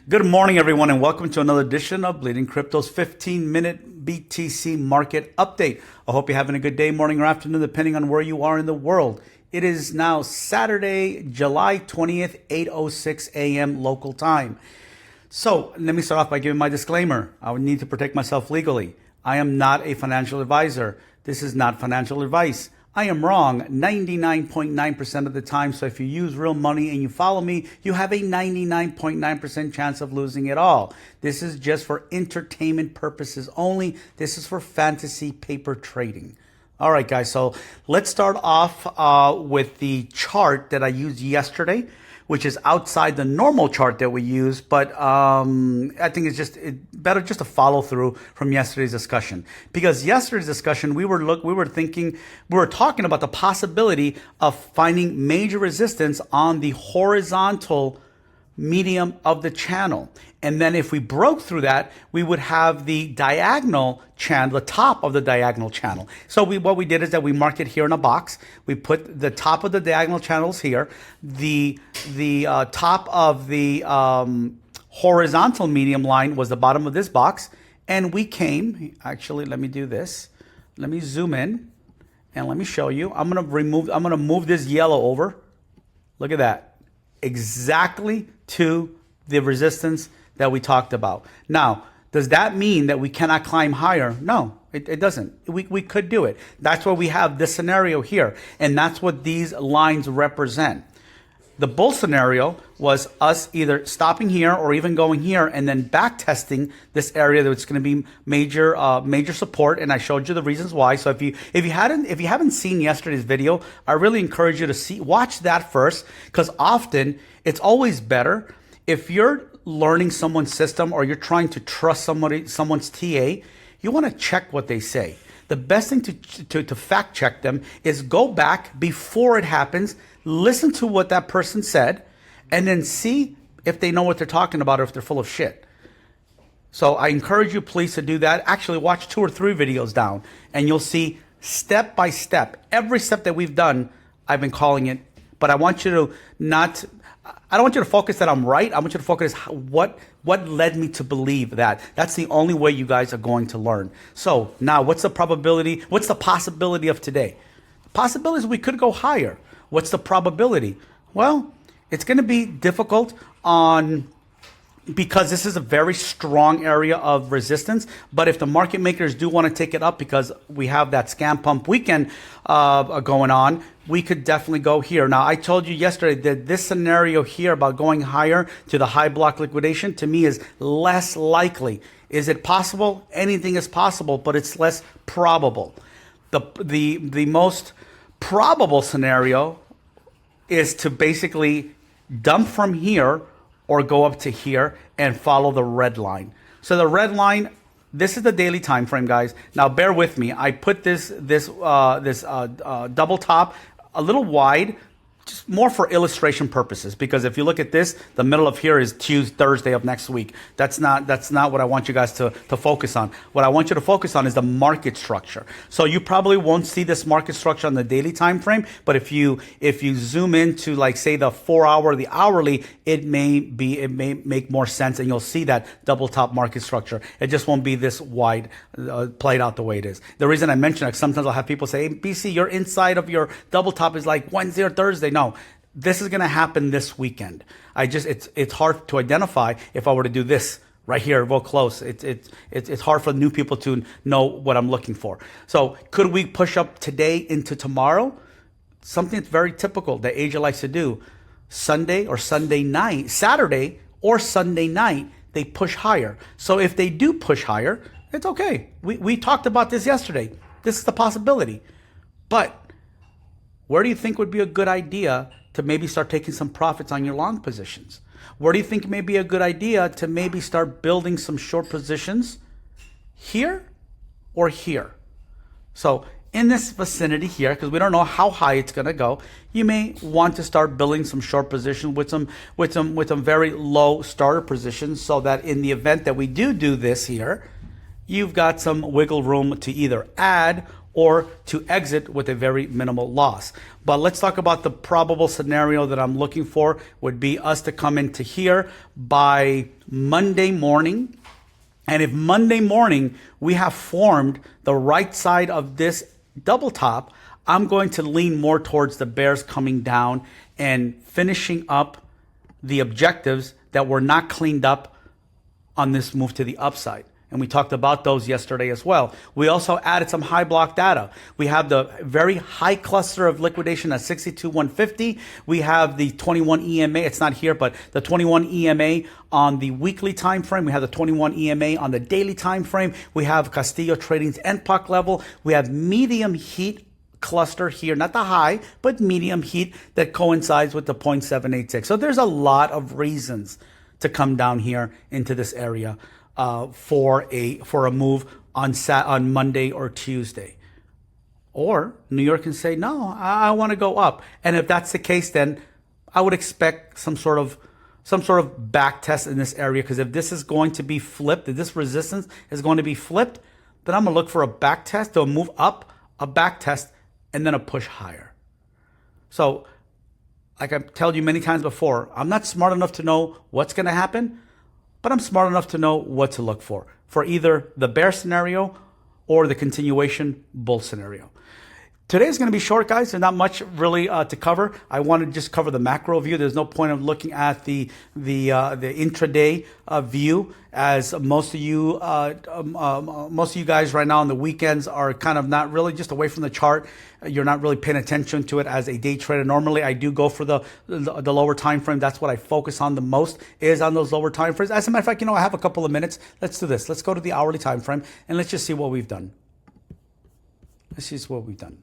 Good morning, everyone, and welcome to another edition of Bleeding Crypto's 15-minute BTC market update. I hope you're having a good day, morning, or afternoon, depending on where you are in the world. It is now Saturday, July 20th, 8:06 a.m. local time. So let me start off by giving my disclaimer. I would need to protect myself legally. I am not a financial advisor. This is not financial advice. I am wrong 99.9% of the time. So if you use real money and you follow me, you have a 99.9% chance of losing it all. This is just for entertainment purposes only. This is for fantasy paper trading. All right, guys. So let's start off with the chart that I used yesterday, which is outside the normal chart that we use, but I think it's better just to follow through from yesterday's discussion. Because yesterday's discussion, we were talking about the possibility of finding major resistance on the horizontal medium of the channel. And then if we broke through that, we would have the diagonal channel, the top of the diagonal channel. So what we did is that we marked it here in a box. We put the top of the diagonal channels here. The top of the horizontal medium line was the bottom of this box. And we came, actually, let me do this. Let me zoom in and let me show you. I'm going to move this yellow over. Look at that. Exactly to the resistance that we talked about. Now, does that mean that we cannot climb higher? No, it doesn't. We could do it. That's why we have this scenario here, and that's what these lines represent. The bull scenario was us either stopping here or even going here and then back testing this area that's going to be major support, and I showed you the reasons why. So if you haven't seen yesterday's video, I really encourage you to watch that first, because often it's always better if you're learning someone's system or you're trying to trust someone's TA. You want to check what they say. The best thing to fact check them is go back before it happens, listen to what that person said, and then see if they know what they're talking about or if they're full of shit. So I encourage you, please, to do that. Actually, watch 2 or 3 videos down, and you'll see step by step. Every step that we've done, I've been calling it. But I want you to I don't want you to focus that I'm right. I want you to focus what led me to believe that. That's the only way you guys are going to learn. So now, what's the probability? What's the possibility of today? The possibility is we could go higher. What's the probability? Well, it's going to be difficult because this is a very strong area of resistance. But if the market makers do want to take it up because we have that scam pump weekend going on, we could definitely go here. Now, I told you yesterday that this scenario here about going higher to the high block liquidation, to me, is less likely. Is it possible? Anything is possible, but it's less probable. The most probable scenario is to basically dump from here or go up to here and follow the red line. So the red line, this is the daily time frame, guys. Now bear with me. I put this double top a little wide, just more for illustration purposes, because if you look at this, the middle of here is Thursday of next week. That's not what I want you guys to focus on. What I want you to focus on is the market structure. So you probably won't see this market structure on the daily time frame, but if you zoom into, like, say, the 4-hour, the hourly, it may make more sense, and you'll see that double top market structure. It just won't be this wide, played out the way it is. The reason I mention it, sometimes I'll have people say, hey, BC, your inside of your double top is like Wednesday or Thursday. No, this is going to happen this weekend. It's hard to identify if I were to do this right here, real close. It's hard for new people to know what I'm looking for. So could we push up today into tomorrow? Something that's very typical that Asia likes to do. Saturday or Sunday night, they push higher. So if they do push higher, it's okay. We talked about this yesterday. This is the possibility. But where do you think would be a good idea to maybe start taking some profits on your long positions? Where do you think may be a good idea to maybe start building some short positions? Here or here? So in this vicinity here, because we don't know how high it's going to go, you may want to start building some short positions with some very low starter positions, so that in the event that we do this here, you've got some wiggle room to either add or to exit with a very minimal loss. But let's talk about the probable scenario that I'm looking for would be us to come into here by Monday morning. And if Monday morning we have formed the right side of this double top, I'm going to lean more towards the bears coming down and finishing up the objectives that were not cleaned up on this move to the upside. And we talked about those yesterday as well. We also added some high block data. We have the very high cluster of liquidation at 62,150. We have the 21 EMA. It's not here, but the 21 EMA on the weekly time frame. We have the 21 EMA on the daily time frame. We have Castillo Trading's NPOC level. We have medium heat cluster here, not the high, but medium heat that coincides with the 0.786. So there's a lot of reasons to come down here into this area for a move on Monday or Tuesday. Or New York can say, no, I want to go up. And if that's the case, then I would expect some sort of back test in this area, because if this is going to be flipped, if this resistance is going to be flipped, then I'm going to look for a back test, to move up, a back test, and then a push higher. So like I've told you many times before, I'm not smart enough to know what's going to happen, but I'm smart enough to know what to look for either the bear scenario or the continuation bull scenario. Today's going to be short, guys. There's not much really to cover. I want to just cover the macro view. There's no point of looking at the intraday view, as most of you guys right now on the weekends are kind of not really, just away from the chart. You're not really paying attention to it as a day trader. Normally, I do go for the lower time frame. That's what I focus on the most, is on those lower time frames. As a matter of fact, I have a couple of minutes. Let's do this. Let's go to the hourly time frame and let's just see what we've done. Let's see what we've done.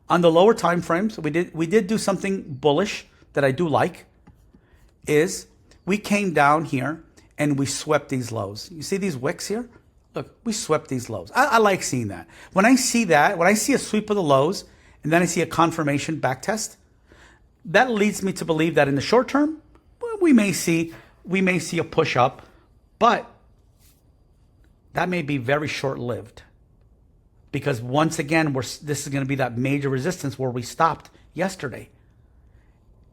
On the lower time frames, we did do something bullish that I do like, is we came down here and we swept these lows. You see these wicks here? Look, we swept these lows. I like seeing that. When I see a sweep of the lows and then I see a confirmation back test, that leads me to believe that in the short term, well, we may see a push up, but that may be very short-lived. Because once again, this is going to be that major resistance where we stopped yesterday.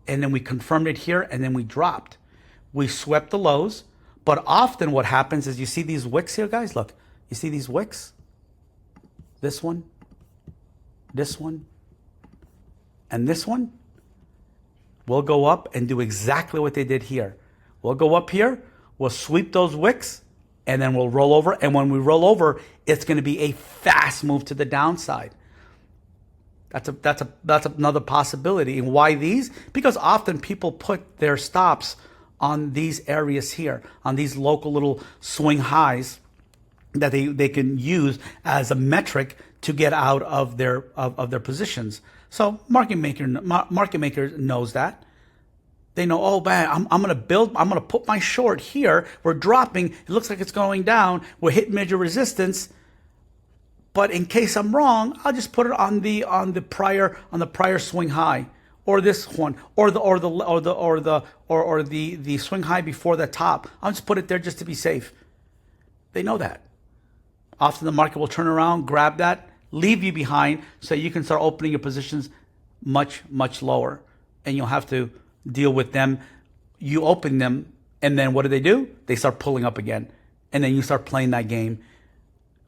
And then we confirmed it here, and then we dropped. We swept the lows. But often what happens is, you see these wicks here, guys? Look, you see these wicks? This one, and this one? We'll go up and do exactly what they did here. We'll go up here, we'll sweep those wicks, and then we'll roll over. And when we roll over, it's going to be a fast move to the downside. That's another possibility. And why these? Because often people put their stops on these areas here, on these local little swing highs that they can use as a metric to get out of their positions. So market maker knows that. They know, oh man, I'm going to put my short here. We're dropping. It looks like it's going down. We're hitting major resistance. But in case I'm wrong, I'll just put it on the prior swing high, or this one, or the swing high before the top. I'll just put it there just to be safe. They know that. Often the market will turn around, grab that, leave you behind, so you can start opening your positions much, much lower, and you'll have to deal with them. You open them, and then what do? They start pulling up again, and then you start playing that game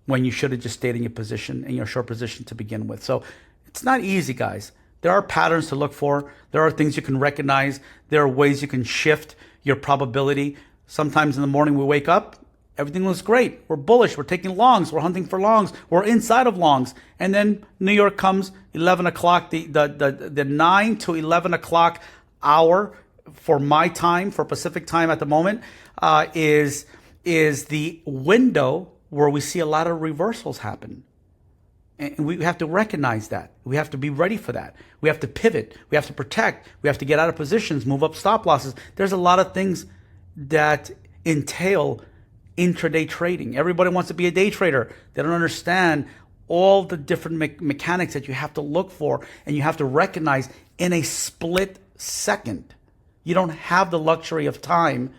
when you should have just stayed in your position, in your short position to begin with. So it's not easy, guys. There are patterns to look for. There are things you can recognize. There are ways you can shift your probability. Sometimes in the morning we wake up, everything looks great. We're bullish. We're taking longs. We're hunting for longs. We're inside of longs. And then New York comes, 11 o'clock, the 9 to 11 o'clock hour for my time, for Pacific time at the moment, is the window where we see a lot of reversals happen. And we have to recognize that. We have to be ready for that. We have to pivot. We have to protect. We have to get out of positions, move up stop losses. There's a lot of things that entail intraday trading. Everybody wants to be a day trader. They don't understand all the different mechanics that you have to look for and you have to recognize in a split second. You don't have the luxury of time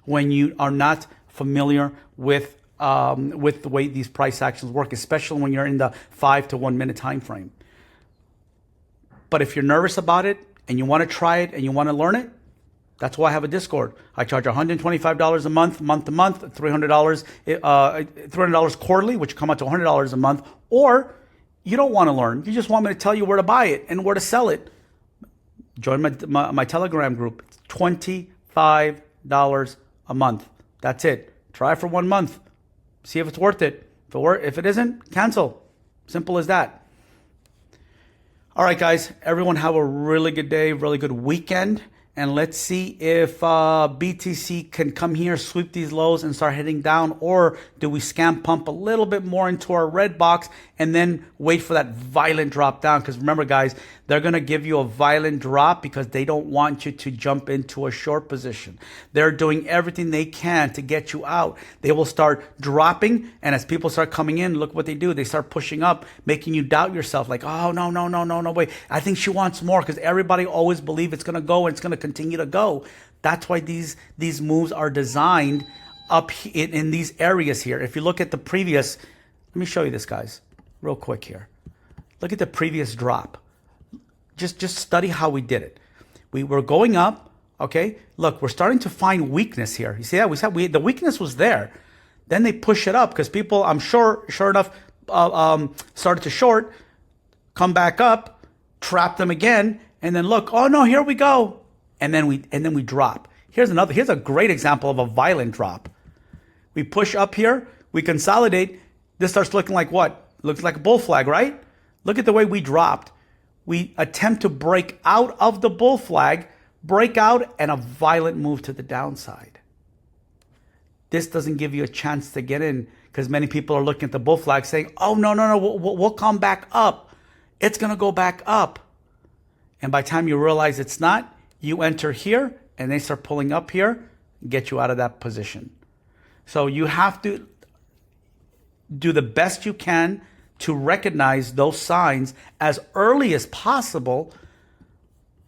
when you are not familiar with with the way these price actions work, especially when you're in the 5 to 1 minute time frame. But if you're nervous about it and you want to try it and you want to learn it, that's why I have a Discord. I charge $125 a month, month to month, $300 quarterly, which come out to $100 a month. Or you don't want to learn. You just want me to tell you where to buy it and where to sell it. Join my Telegram group. It's $25 a month. That's it. Try it for 1 month. See if it's worth it. If it isn't, cancel. Simple as that. All right, guys. Everyone have a really good day, really good weekend. And let's see if BTC can come here, sweep these lows and start heading down, or do we scam pump a little bit more into our red box and then wait for that violent drop down? Because remember, guys, they're going to give you a violent drop because they don't want you to jump into a short position. They're doing everything they can to get you out. They will start dropping, and as people start coming in, look what they do. They start pushing up, making you doubt yourself, like, oh, no, wait. I think she wants more, because everybody always believes it's going to go and it's going to continue to go. That's why these moves are designed up in these areas here. If you look at the previous, let me show you this, guys, real quick here. Look at the previous drop. Just study how we did it. We were going up, okay? Look, we're starting to find weakness here. You see that? The weakness was there. Then they push it up because people, I'm sure enough, started to short, come back up, trap them again, and then look, oh no, here we go. And then we drop. Here's a great example of a violent drop. We push up here, we consolidate. This starts looking like what? Looks like a bull flag, right? Look at the way we dropped. We attempt to break out of the bull flag, break out, and a violent move to the downside. This doesn't give you a chance to get in, because many people are looking at the bull flag saying, oh, no, we'll come back up. It's going to go back up. And by the time you realize it's not, you enter here and they start pulling up here, get you out of that position. So you have to do the best you can to recognize those signs as early as possible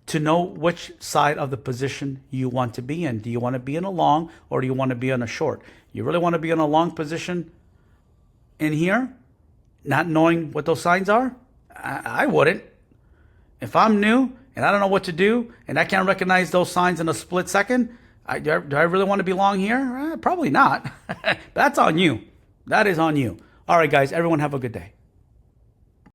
to know which side of the position you want to be in. Do you want to be in a long, or do you want to be in a short? You really want to be in a long position in here, not knowing what those signs are? I wouldn't. If I'm new and I don't know what to do and I can't recognize those signs in a split second, do I really want to be long here? Probably not. That's on you. That is on you. All right, guys, everyone have a good day.